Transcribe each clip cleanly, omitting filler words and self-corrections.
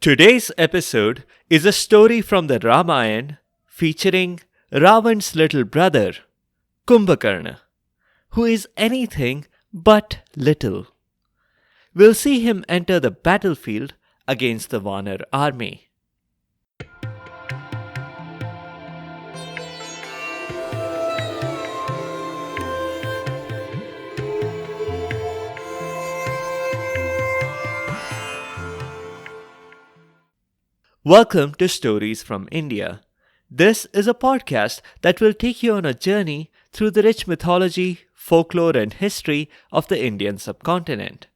Today's episode is a story from the Ramayana featuring Ravan's little brother, Kumbhakarna, who is anything but little. We'll see him enter the battlefield against the Vanar army. Welcome to Stories from India. This is a podcast that will take you on a journey through the rich mythology, folklore, and history of the Indian subcontinent.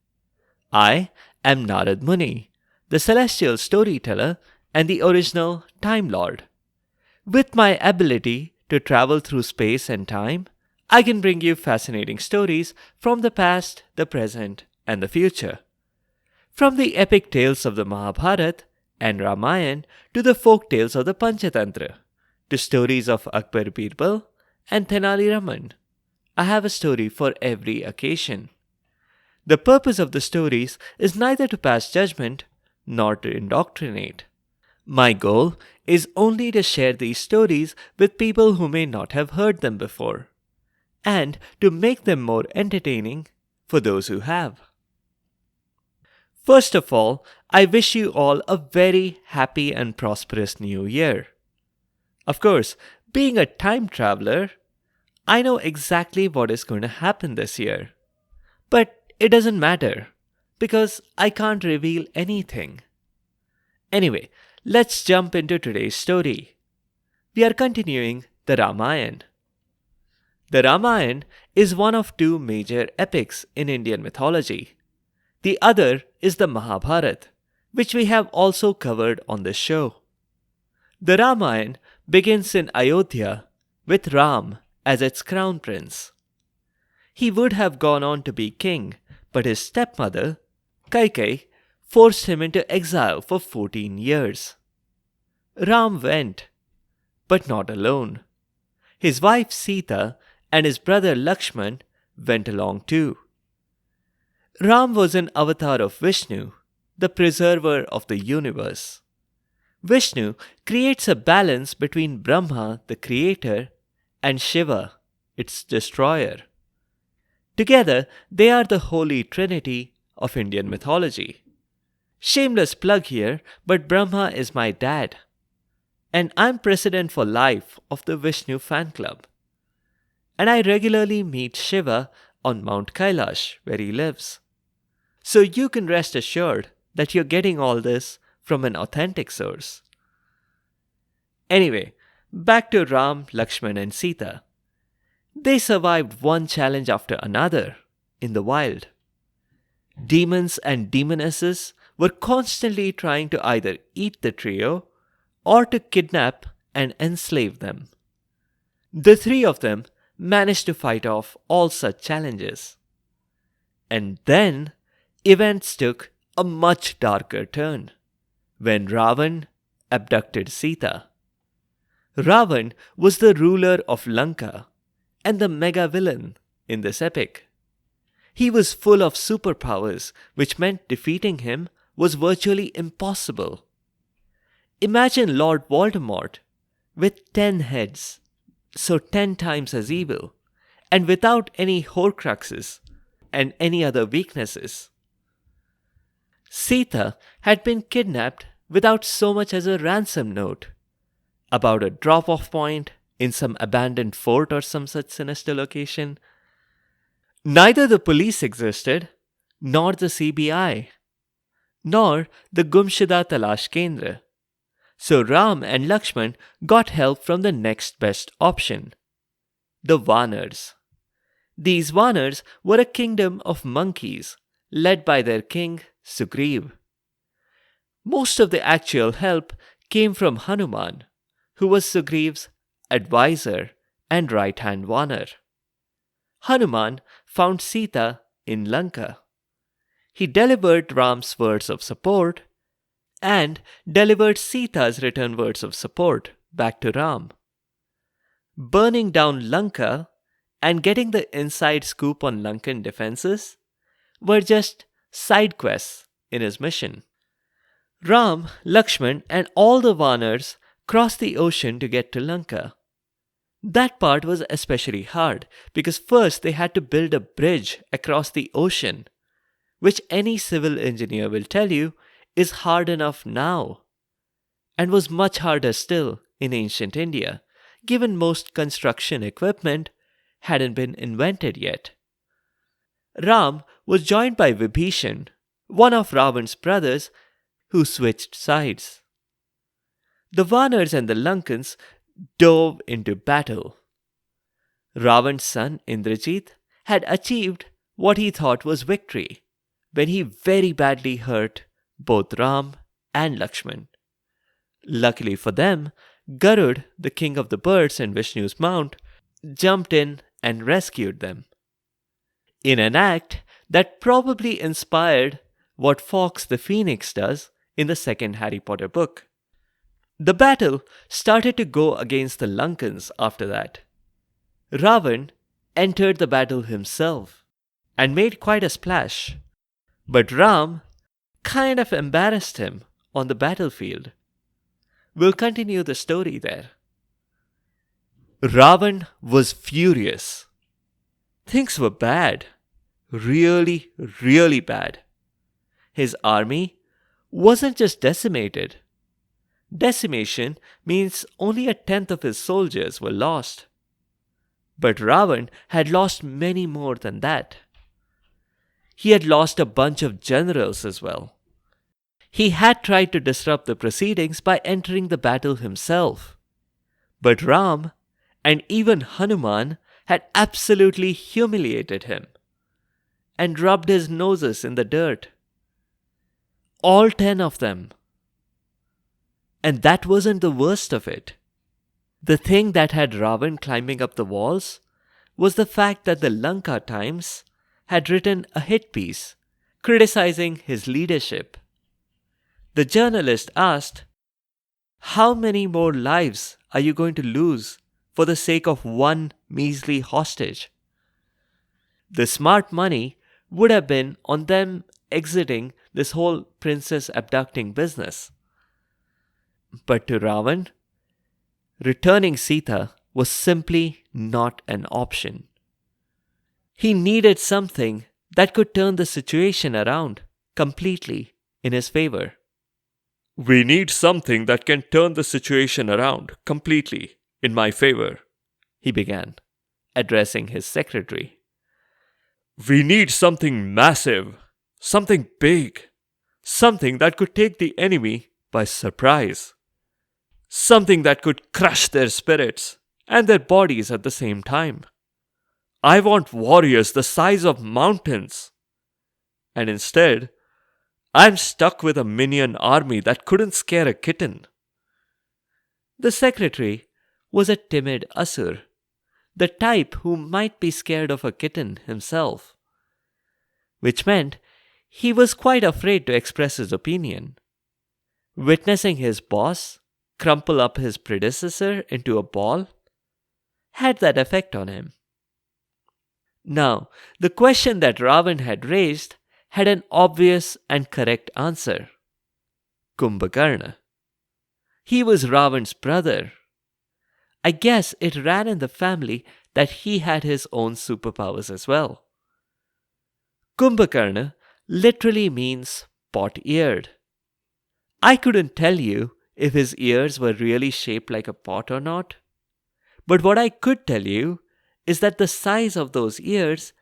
I am Narad Muni, the celestial storyteller and the original Time Lord. With my ability to travel through space and time, I can bring you fascinating stories from the past, the present, and the future. From the epic tales of the Mahabharata and Ramayana to the folk tales of the Panchatantra, to stories of Akbar Birbal and Tenali Raman, I have a story for every occasion. The purpose of the stories is neither to pass judgment nor to indoctrinate. My goal is only to share these stories with people who may not have heard them before, and to make them more entertaining for those who have. First of all, I wish you all a very happy and prosperous new year. Of course, being a time traveler, I know exactly what is going to happen this year. But it doesn't matter, because I can't reveal anything. Anyway, let's jump into today's story. We are continuing the Ramayana. The Ramayana is one of two major epics in Indian mythology. The other is the Mahabharata, which we have also covered on this show. The Ramayana begins in Ayodhya with Ram as its crown prince. He would have gone on to be king, but his stepmother, Kaikeyi, forced him into exile for 14 years. Ram went, but not alone. His wife Sita and his brother Lakshman went along too. Ram was an avatar of Vishnu, the preserver of the universe. Vishnu creates a balance between Brahma, the creator, and Shiva, its destroyer. Together, they are the holy trinity of Indian mythology. Shameless plug here, but Brahma is my dad. And I'm president for life of the Vishnu fan club. And I regularly meet Shiva on Mount Kailash, where he lives. So you can rest assured that you're getting all this from an authentic source. Anyway, back to Ram, Lakshman, and Sita. They survived one challenge after another in the wild. Demons and demonesses were constantly trying to either eat the trio or to kidnap and enslave them. The three of them managed to fight off all such challenges. And then events took a much darker turn when Ravan abducted Sita. Ravan was the ruler of Lanka and the mega villain in this epic. He was full of superpowers, which meant defeating him was virtually impossible. Imagine Lord Voldemort with 10 heads, so 10 times as evil, and without any Horcruxes and any other weaknesses. Sita had been kidnapped without so much as a ransom note, about a drop-off point in some abandoned fort or some such sinister location. Neither the police existed, nor the CBI, nor the Gumshida Talash Kendra. So Ram and Lakshman got help from the next best option, the Vanars. These Vanars were a kingdom of monkeys led by their king Sugriv. Most of the actual help came from Hanuman, who was Sugriv's advisor and right-hand Vanar. Hanuman found Sita in Lanka. He delivered Ram's words of support and delivered Sita's return words of support back to Ram. Burning down Lanka and getting the inside scoop on Lankan defenses were just side quests in his mission. Ram, Lakshman, and all the Vanars crossed the ocean to get to Lanka. That part was especially hard because first they had to build a bridge across the ocean, which any civil engineer will tell you is hard enough now, and was much harder still in ancient India, given most construction equipment hadn't been invented yet. Ram was joined by Vibhishan, one of Ravan's brothers, who switched sides. The Vanars and the Lankans dove into battle. Ravan's son Indrajit had achieved what he thought was victory when he very badly hurt both Ram and Lakshman. Luckily for them, Garud, the king of the birds and Vishnu's mount, jumped in and rescued them. In an act that probably inspired what Fawkes the Phoenix does in the second Harry Potter book. The battle started to go against the Lankans after that. Ravan entered the battle himself and made quite a splash, but Ram kind of embarrassed him on the battlefield. We'll continue the story there. Ravan was furious. Things were bad. Really, really bad. His army wasn't just decimated. Decimation means only a tenth of his soldiers were lost. But Ravan had lost many more than that. He had lost a bunch of generals as well. He had tried to disrupt the proceedings by entering the battle himself. But Ram and even Hanuman had absolutely humiliated him and rubbed his noses in the dirt. All 10 of them. And that wasn't the worst of it. The thing that had Ravan climbing up the walls was the fact that the Lanka Times had written a hit piece criticizing his leadership. The journalist asked, "How many more lives are you going to lose for the sake of one measly hostage?" The smart money would have been on them exiting this whole princess abducting business. But to Ravan, returning Sita was simply not an option. He needed something that could turn the situation around completely in his favor. "We need something that can turn the situation around completely in my favor," he began, addressing his secretary. "We need something massive, something big, something that could take the enemy by surprise, something that could crush their spirits and their bodies at the same time. I want warriors the size of mountains. And instead, I'm stuck with a minion army that couldn't scare a kitten." The secretary was a timid asur, the type who might be scared of a kitten himself, which meant he was quite afraid to express his opinion. Witnessing his boss crumple up his predecessor into a ball had that effect on him. Now, the question that Ravan had raised had an obvious and correct answer. Kumbhakarna. He was Ravan's brother. I guess it ran in the family that he had his own superpowers as well. Kumbhakarna literally means pot-eared. I couldn't tell you if his ears were really shaped like a pot or not, but what I could tell you is that the size of those ears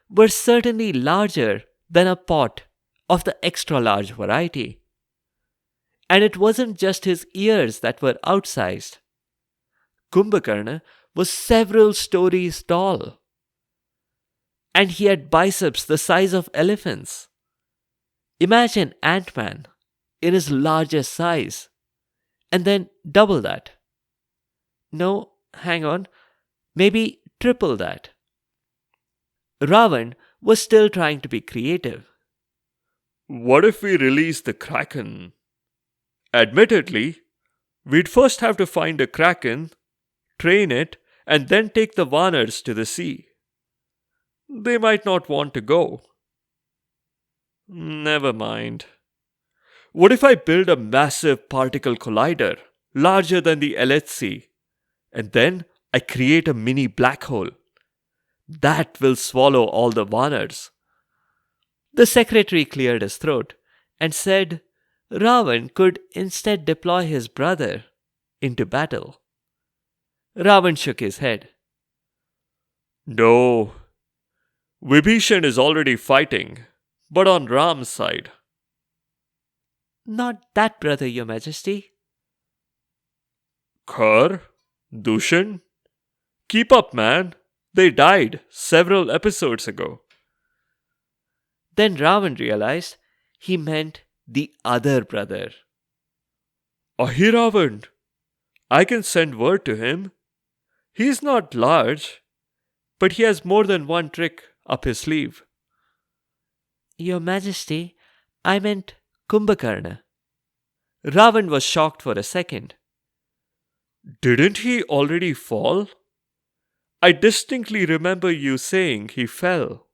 were certainly larger than a pot of the extra large variety. And it wasn't just his ears that were outsized. Kumbhakarna was several stories tall. And he had biceps the size of elephants. Imagine Ant-Man in his largest size, and then double that. No, hang on, maybe triple that. Ravan was still trying to be creative. "What if we release the Kraken? Admittedly, we'd first have to find a Kraken, train it, and then take the Vanars to the sea. They might not want to go." "Never mind. What if I build a massive particle collider, larger than the LHC, and then I create a mini black hole? That will swallow all the Vanars. The secretary cleared his throat and said Ravan could instead deploy his brother into battle. Ravan shook his head. No, Vibhishan is already fighting, but on Ram's side. Not that brother, Your Majesty. Khar? Dushan? Keep up, man. They died several episodes ago. Then Ravan realized he meant the other brother. Ahiravan. I can send word to him. He's not large, but he has more than one trick up his sleeve. Your Majesty, I meant Kumbhakarna. Ravan was shocked for a second. Didn't he already fall? I distinctly remember you saying he fell.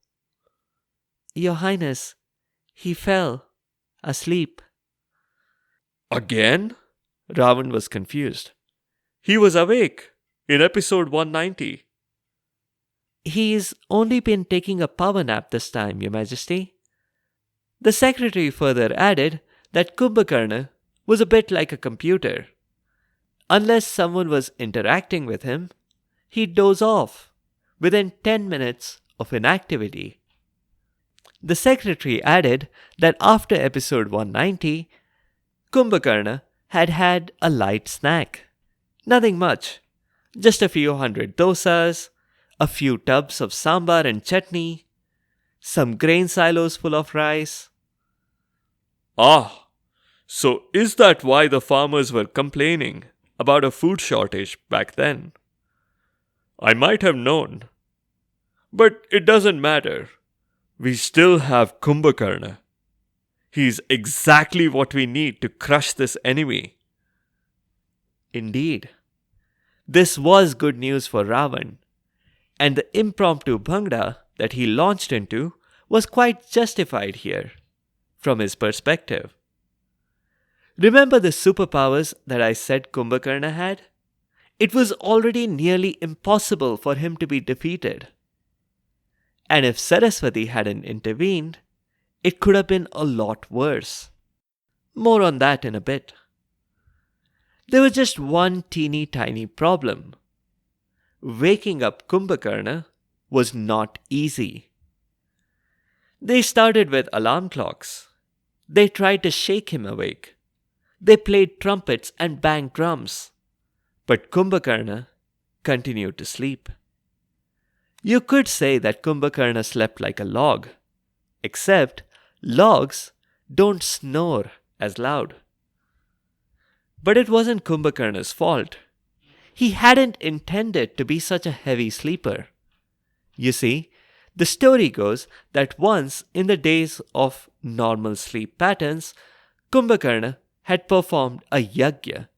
Your Highness, he fell asleep. Again? Ravan was confused. He was awake in episode 190. He's only been taking a power nap this time, Your Majesty. The secretary further added that Kumbhakarna was a bit like a computer. Unless someone was interacting with him, he'd doze off within 10 minutes of inactivity. The secretary added that after episode 190, Kumbhakarna had had a light snack. Nothing much, just a few hundred dosas, a few tubs of sambar and chutney, some grain silos full of rice. Ah, so is that why the farmers were complaining about a food shortage back then? I might have known. But it doesn't matter. We still have Kumbhakarna. He's exactly what we need to crush this enemy. Indeed. This was good news for Ravan, and the impromptu bhangda that he launched into was quite justified here, from his perspective. Remember the superpowers that I said Kumbhakarna had? It was already nearly impossible for him to be defeated. And if Saraswati hadn't intervened, it could have been a lot worse. More on that in a bit. There was just one teeny tiny problem. Waking up Kumbhakarna was not easy. They started with alarm clocks. They tried to shake him awake. They played trumpets and banged drums. But Kumbhakarna continued to sleep. You could say that Kumbhakarna slept like a log, except logs don't snore as loud. But it wasn't Kumbhakarna's fault. He hadn't intended to be such a heavy sleeper. You see, the story goes that once in the days of normal sleep patterns, Kumbhakarna had performed a yajna,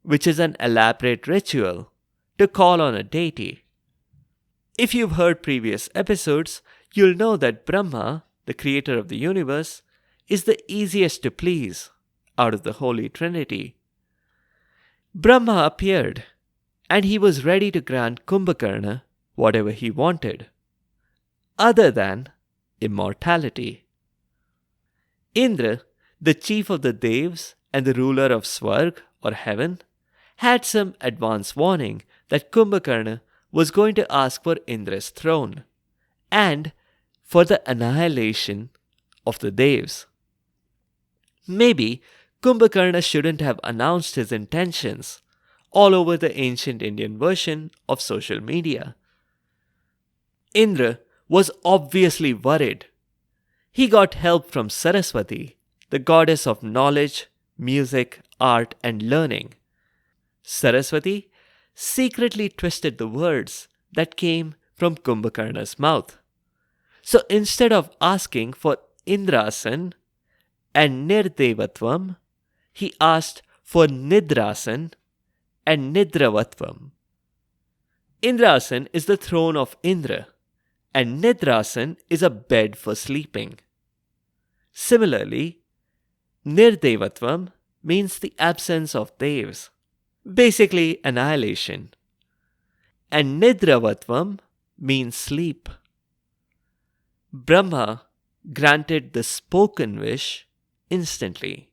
which is an elaborate ritual to call on a deity. If you've heard previous episodes, you'll know that Brahma, the creator of the universe, is the easiest to please out of the Holy Trinity. Brahma appeared, and he was ready to grant Kumbhakarna whatever he wanted, other than immortality. Indra, the chief of the Devs and the ruler of Swarg or heaven, had some advance warning that Kumbhakarna was going to ask for Indra's throne and for the annihilation of the Devs. Maybe Kumbhakarna shouldn't have announced his intentions all over the ancient Indian version of social media. Indra was obviously worried. He got help from Saraswati, the goddess of knowledge, music, art, and learning. Saraswati secretly twisted the words that came from Kumbhakarna's mouth. So instead of asking for Indrasan and Nirdevatvam, he asked for Nidrasan and Nidravatvam. Indrasan is the throne of Indra, and Nidrasan is a bed for sleeping. Similarly, Nirdevatvam means the absence of devs, basically annihilation. And Nidravatvam means sleep. Brahma granted the spoken wish instantly.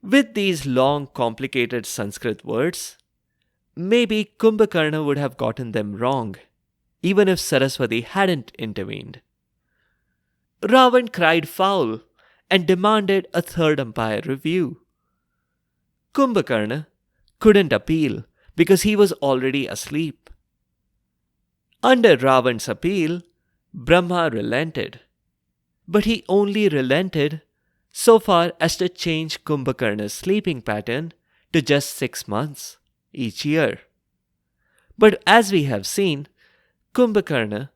With these long, complicated Sanskrit words, maybe Kumbhakarna would have gotten them wrong, even if Saraswati hadn't intervened. Ravan cried foul and demanded a third umpire review. Kumbhakarna couldn't appeal because he was already asleep. Under Ravan's appeal, Brahma relented. But he only relented so far as to change Kumbhakarna's sleeping pattern to just 6 months each year. But as we have seen, Kumbhakarna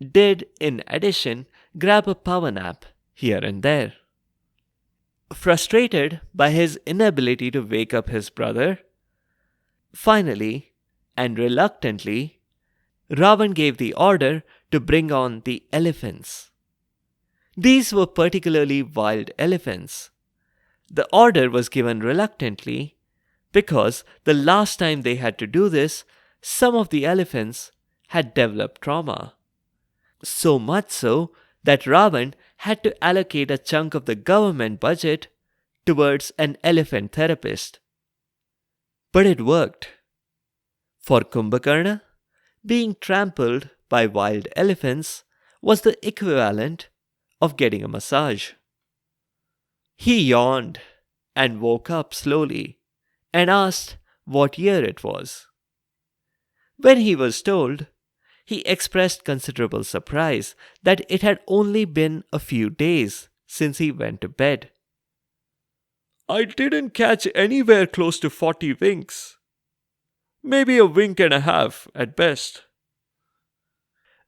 did, in addition, grab a power nap here and there. Frustrated by his inability to wake up his brother, finally and reluctantly, Ravan gave the order to bring on the elephants. These were particularly wild elephants. The order was given reluctantly because the last time they had to do this, some of the elephants had developed trauma. So much so that Ravan had to allocate a chunk of the government budget towards an elephant therapist. But it worked. For Kumbhakarna, being trampled by wild elephants was the equivalent of getting a massage. He yawned and woke up slowly and asked what year it was. When he was told, he expressed considerable surprise that it had only been a few days since he went to bed. "I didn't catch anywhere close to 40 winks. Maybe a wink and a half at best."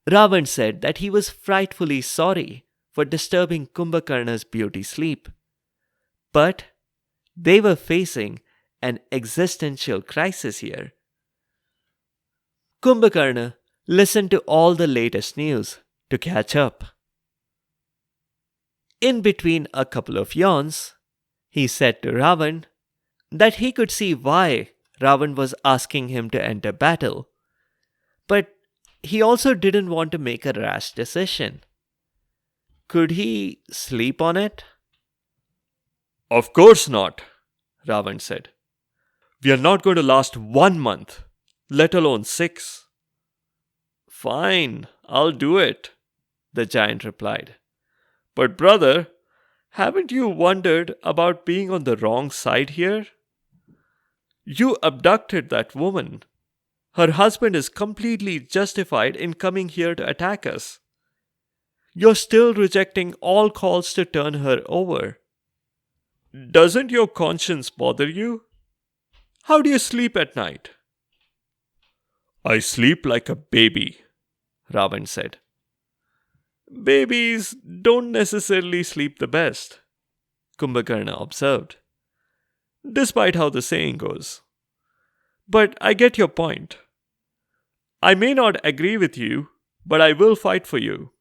Ravan said that he was frightfully sorry for disturbing Kumbhakarna's beauty sleep. But they were facing an existential crisis here. Kumbhakarna listened to all the latest news to catch up. In between a couple of yawns, he said to Ravan that he could see why Ravan was asking him to enter battle, but he also didn't want to make a rash decision. Could he sleep on it? "Of course not," Ravan said. "We are not going to last 1 month, let alone 6. "Fine, I'll do it," the giant replied. "But brother, haven't you wondered about being on the wrong side here? You abducted that woman. Her husband is completely justified in coming here to attack us. You're still rejecting all calls to turn her over. Doesn't your conscience bother you? How do you sleep at night?" "I sleep like a baby," Ravan said. "Babies don't necessarily sleep the best," Kumbhakarna observed, despite how the saying goes. "But I get your point. I may not agree with you, but I will fight for you.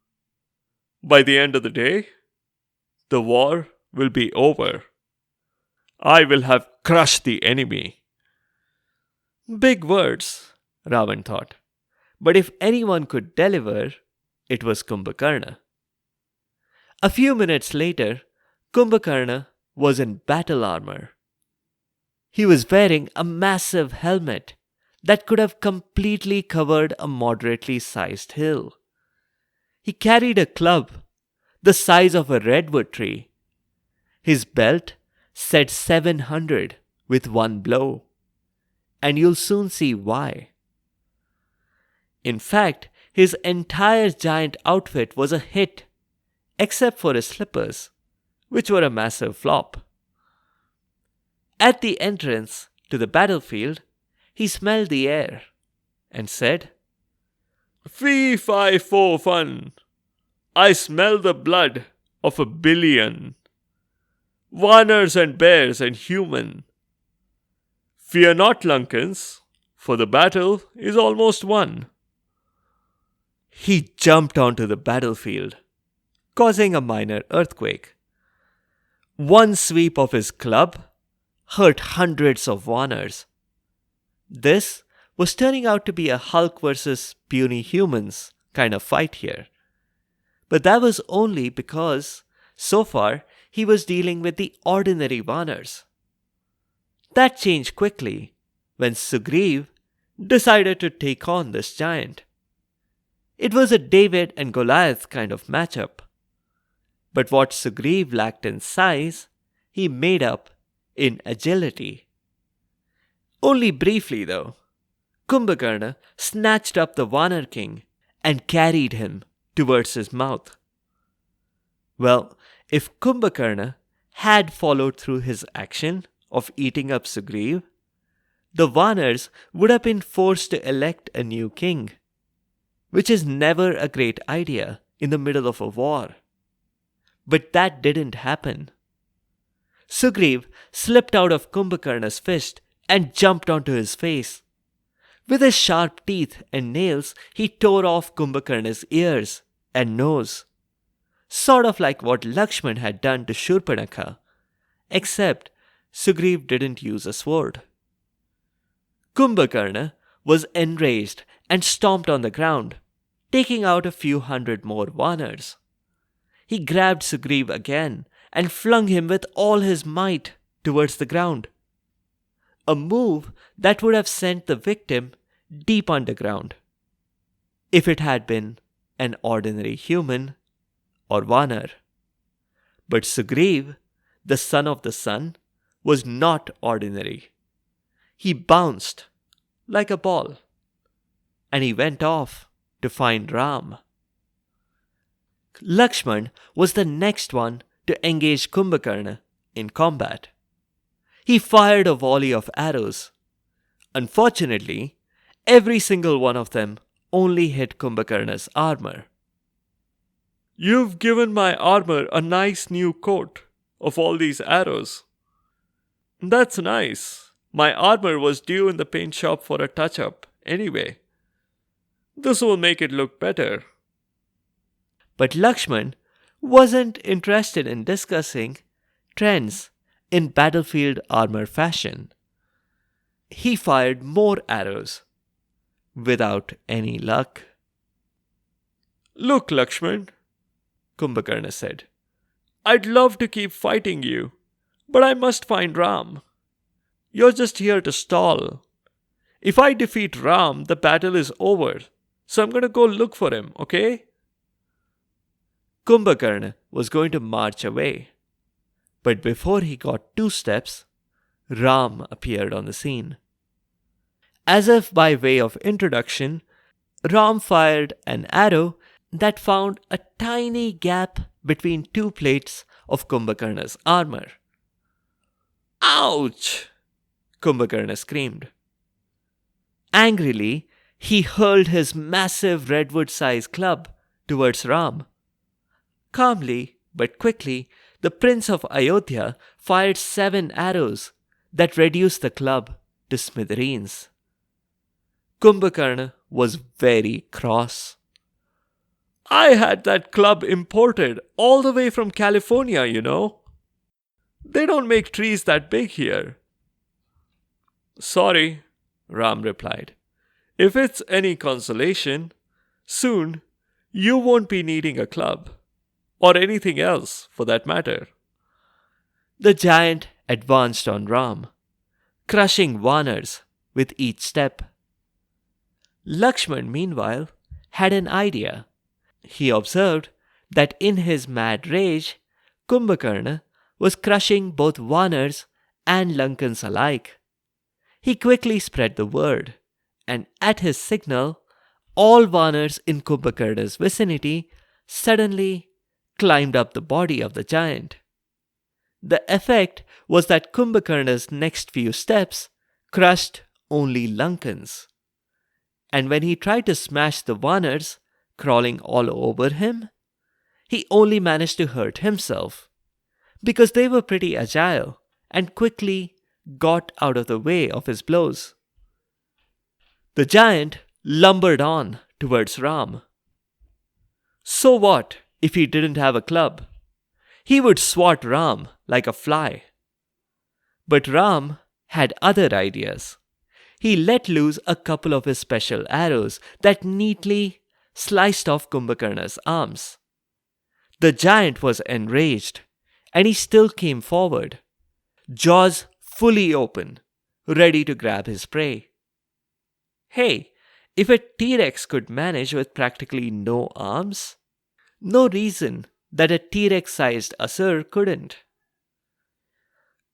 By the end of the day, the war will be over. I will have crushed the enemy." Big words, Ravan thought. But if anyone could deliver, it was Kumbhakarna. A few minutes later, Kumbhakarna was in battle armor. He was wearing a massive helmet that could have completely covered a moderately sized hill. He carried a club the size of a redwood tree. His belt said 700 with one blow, and you'll soon see why. In fact, his entire giant outfit was a hit, except for his slippers, which were a massive flop. At the entrance to the battlefield, he smelled the air and said, "Fee, fi, fo, fun. I smell the blood of 1,000,000,000. Vanars and bears and human. Fear not, Lankans, for the battle is almost won." He jumped onto the battlefield, causing a minor earthquake. One sweep of his club hurt hundreds of Vanars. This was turning out to be a Hulk versus puny humans kind of fight here. But that was only because, so far, he was dealing with the ordinary Vanars. That changed quickly when Sugriv decided to take on this giant. It was a David and Goliath kind of matchup. But what Sugriv lacked in size, he made up in agility. Only briefly, though. Kumbhakarna snatched up the Vanar king and carried him towards his mouth. Well, if Kumbhakarna had followed through his action of eating up Sugriv, the Vanars would have been forced to elect a new king, which is never a great idea in the middle of a war. But that didn't happen. Sugriv slipped out of Kumbhakarna's fist and jumped onto his face. With his sharp teeth and nails, he tore off Kumbhakarna's ears and nose, sort of like what Lakshman had done to Shurpanakha, except Sugriv didn't use a sword. Kumbhakarna was enraged and stomped on the ground, taking out a few hundred more Vanars. He grabbed Sugriv again and flung him with all his might towards the ground. A move that would have sent the victim deep underground if it had been an ordinary human or Vanar. But Sugriv, the son of the sun, was not ordinary. He bounced like a ball, and he went off to find Ram. Lakshman was the next one to engage Kumbhakarna in combat. He fired a volley of arrows. Unfortunately, every single one of them only hit Kumbhakarna's armor. "You've given my armor a nice new coat of all these arrows." "That's nice. My armor was due in the paint shop for a touch-up anyway. This will make it look better." But Lakshman wasn't interested in discussing trends in battlefield armor fashion. He fired more arrows without any luck. "Look, Lakshman," Kumbhakarna said, "I'd love to keep fighting you, but I must find Ram. You're just here to stall. If I defeat Ram, the battle is over, so I'm going to go look for him, okay?" Kumbhakarna was going to march away, but before he got 2 steps, Ram appeared on the scene. As if by way of introduction, Ram fired an arrow that found a tiny gap between 2 plates of Kumbhakarna's armor. "Ouch!" Kumbhakarna screamed. Angrily, he hurled his massive redwood-sized club towards Ram. Calmly but quickly, the Prince of Ayodhya fired 7 arrows that reduced the club to smithereens. Kumbhakarna was very cross. "I had that club imported all the way from California, you know. They don't make trees that big here." "Sorry," Ram replied. "If it's any consolation, soon you won't be needing a club. Or anything else, for that matter." The giant advanced on Ram, crushing Vanars with each step. Lakshman, meanwhile, had an idea. He observed that in his mad rage, Kumbhakarna was crushing both Vanars and Lankans alike. He quickly spread the word, and at his signal, all Vanars in Kumbhakarna's vicinity suddenly climbed up the body of the giant. The effect was that Kumbhakarna's next few steps crushed only Lankans. And when he tried to smash the Vanars crawling all over him, he only managed to hurt himself, because they were pretty agile and quickly got out of the way of his blows. The giant lumbered on towards Ram. So what if he didn't have a club? he would swat Ram like a fly. But Ram had other ideas. He let loose a couple of his special arrows that neatly sliced off Kumbhakarna's arms. The giant was enraged, and he still came forward, jaws fully open, ready to grab his prey. Hey, if a T-Rex could manage with practically no arms, no reason that a T-Rex-sized Asur couldn't.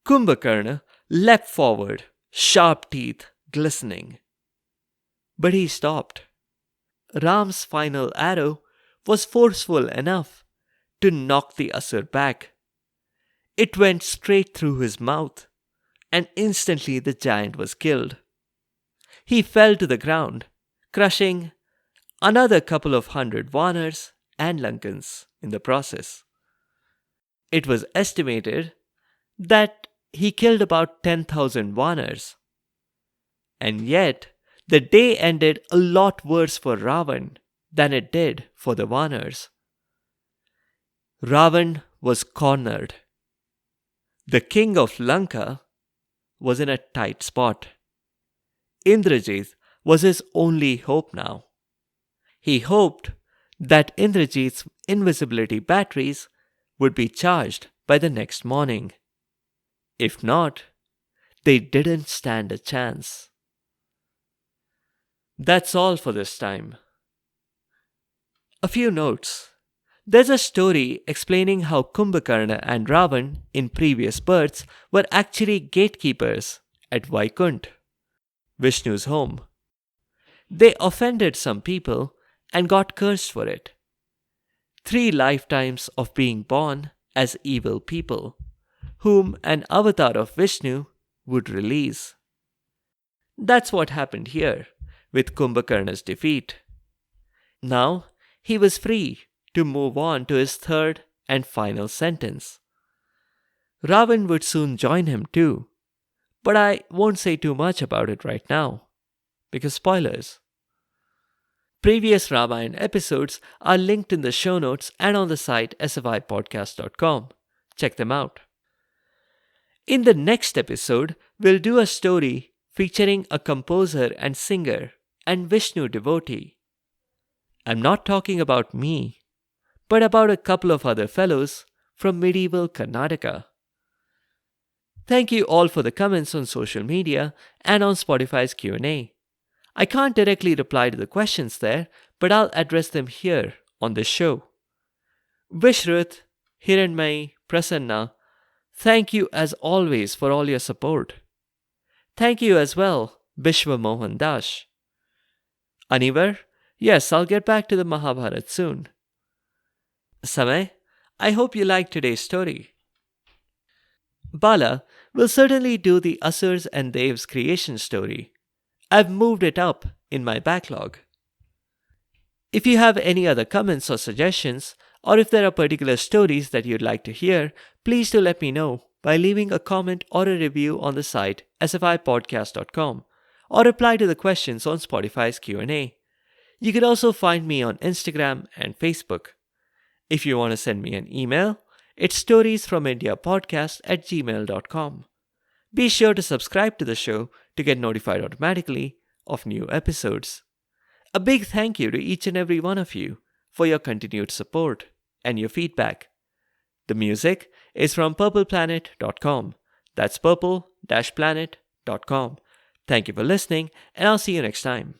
Kumbhakarna leapt forward, sharp teeth glistening. But he stopped. Ram's final arrow was forceful enough to knock the Asur back. It went straight through his mouth, and instantly the giant was killed. He fell to the ground, crushing another couple of hundred Vanars and Lankans in the process. It was estimated that he killed about 10,000 Vanars. And yet, the day ended a lot worse for Ravan than it did for the Vanars. Ravan was cornered. The king of Lanka was in a tight spot. Indrajit was his only hope now. He hoped that Indrajit's invisibility batteries would be charged by the next morning. If not, they didn't stand a chance. That's all for this time. A few notes. There's a story explaining how Kumbhakarna and Ravan in previous births were actually gatekeepers at Vaikunt, Vishnu's home. They offended some people and got cursed for it. 3 lifetimes of being born as evil people, whom an avatar of Vishnu would release. That's what happened here with Kumbhakarna's defeat. Now he was free to move on to his third and final sentence. Ravan would soon join him too, but I won't say too much about it right now, because spoilers. Previous Ramayana episodes are linked in the show notes and on the site sfipodcast.com. Check them out. In the next episode, we'll do a story featuring a composer and singer and Vishnu devotee. I'm not talking about me, but about a couple of other fellows from medieval Karnataka. Thank you all for the comments on social media and on Spotify's Q&A. I can't directly reply to the questions there, but I'll address them here on this show. Vishruth, Hiranmai, Prasanna, thank you as always for all your support. Thank you as well, Bishwa Mohan Das. Anivar, yes, I'll get back to the Mahabharata soon. Samay, I hope you liked today's story. Bala will certainly do the Asurs and Devs creation story. I've moved it up in my backlog. If you have any other comments or suggestions, or if there are particular stories that you'd like to hear, please do let me know by leaving a comment or a review on the site sfipodcast.com or reply to the questions on Spotify's Q&A. You can also find me on Instagram and Facebook. If you want to send me an email, it's storiesfromindiapodcast@gmail.com. Be sure to subscribe to the show to get notified automatically of new episodes. A big thank you to each and every one of you for your continued support and your feedback. The music is from purpleplanet.com. That's purple-planet.com. Thank you for listening, and I'll see you next time.